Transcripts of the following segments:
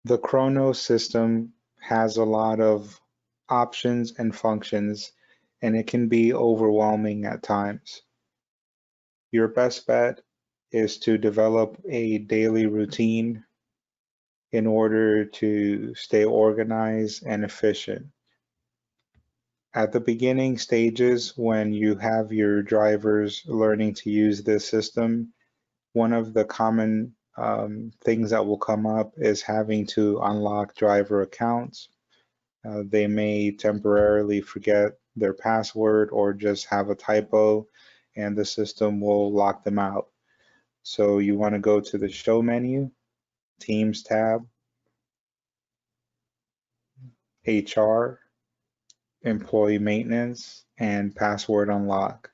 The Kronos system has a lot of options and functions, and it can be overwhelming at times. Your best bet is to develop a daily routine in order to stay organized and efficient. At the beginning stages, when you have your drivers learning to use this system, one of the common things that will come up is having to unlock driver accounts. They may temporarily forget their password or just have a typo, and the system will lock them out. So you want to go to the Show menu, Teams tab, HR, Employee Maintenance, and Password Unlock.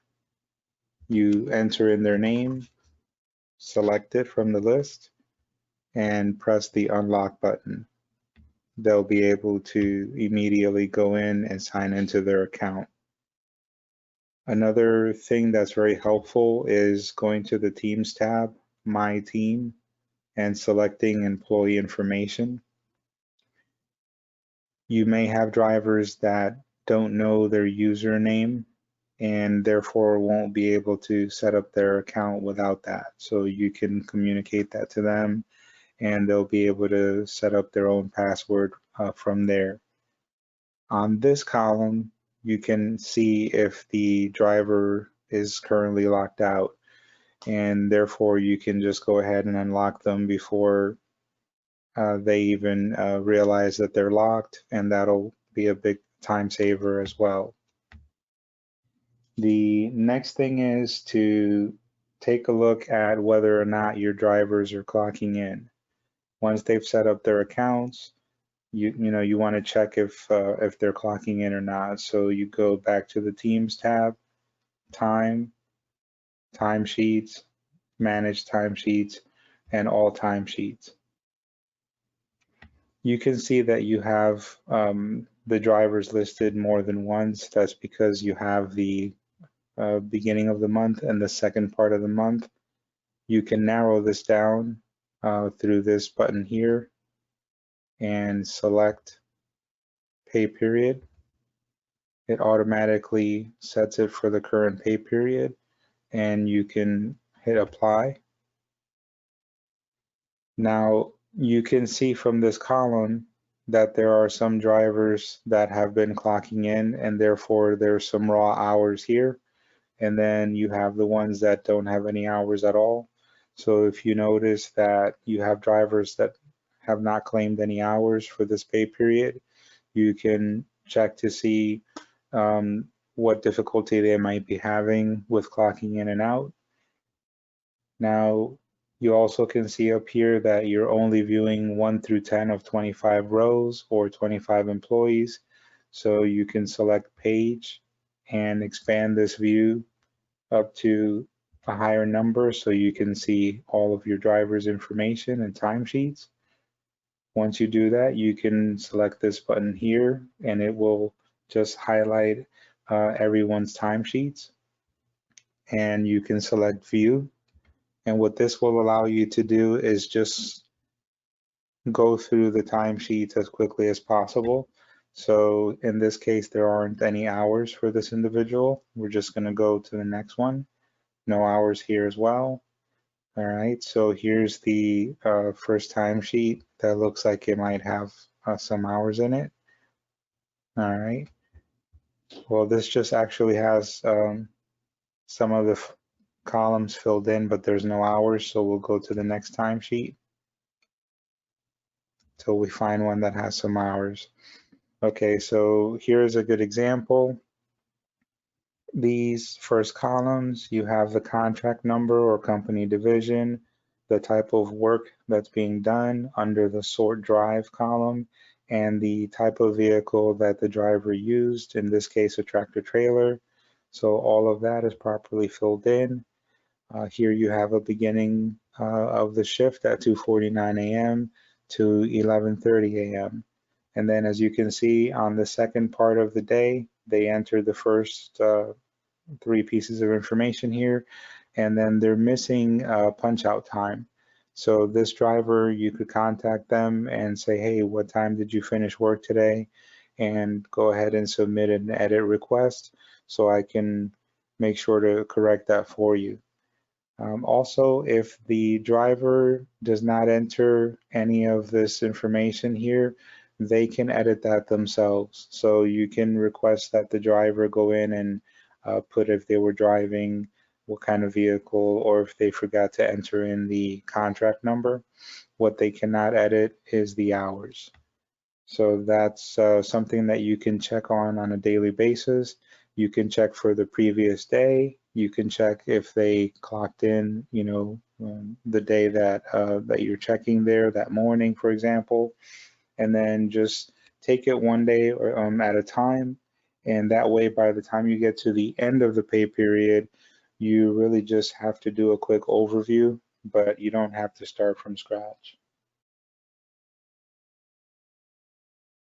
You enter in their name, select it from the list, and press the Unlock button. They'll be able to immediately go in and sign into their account. Another thing that's very helpful is going to the Teams tab, My Team, and selecting Employee Information. You may have drivers that don't know their username and therefore won't be able to set up their account without that. So you can communicate that to them and they'll be able to set up their own password from there. On this column, you can see if the driver is currently locked out, and therefore you can just go ahead and unlock them before they even realize that they're locked, and that'll be a big time saver as well. The next thing is to take a look at whether or not your drivers are clocking in. Once they've set up their accounts, you want to check if they're clocking in or not. So you go back to the Teams tab, Time, Timesheets, Manage Timesheets, and All Timesheets. You can see that you have the drivers listed more than once. That's because you have the beginning of the month and the second part of the month. You can narrow this down through this button here and select pay period. It automatically sets it for the current pay period, and you can hit apply. Now you can see from this column that there are some drivers that have been clocking in, and therefore there's some raw hours here, and then you have the ones that don't have any hours at all. So if you notice that you have drivers that have not claimed any hours for this pay period, you can check to see what difficulty they might be having with clocking in and out. Now, you also can see up here that you're only viewing 1 through 10 of 25 rows or 25 employees. So you can select page and expand this view up to a higher number so you can see all of your drivers' information and timesheets. Once you do that, you can select this button here and it will just highlight everyone's timesheets. And you can select view. And what this will allow you to do is just go through the timesheets as quickly as possible. So in this case, there aren't any hours for this individual. We're just going to go to the next one. No hours here as well. All right, so here's the first timesheet that looks like it might have some hours in it. All right, well, this just actually has some of the columns filled in, but there's no hours, so we'll go to the next timesheet till we find one that has some hours. Okay, so here's a good example. These first columns, you have the contract number or company division, the type of work that's being done under the sort drive column, and the type of vehicle that the driver used, in this case, a tractor trailer. So all of that is properly filled in. Here you have a beginning of the shift at 2:49 a.m. to 11:30 a.m. And then as you can see on the second part of the day, they enter the first 3 pieces of information here, and then they're missing punch out time. So this driver, you could contact them and say, hey, what time did you finish work today? And go ahead and submit an edit request so I can make sure to correct that for you. Also, if the driver does not enter any of this information here, they can edit that themselves. So you can request that the driver go in and put if they were driving, what kind of vehicle, or if they forgot to enter in the contract number. What they cannot edit is the hours. So that's something that you can check on a daily basis. You can check for the previous day. You can check if they clocked in, the day that you're checking there, that morning, for example, and then just take it one day or at a time. And that way, by the time you get to the end of the pay period, you really just have to do a quick overview, but you don't have to start from scratch.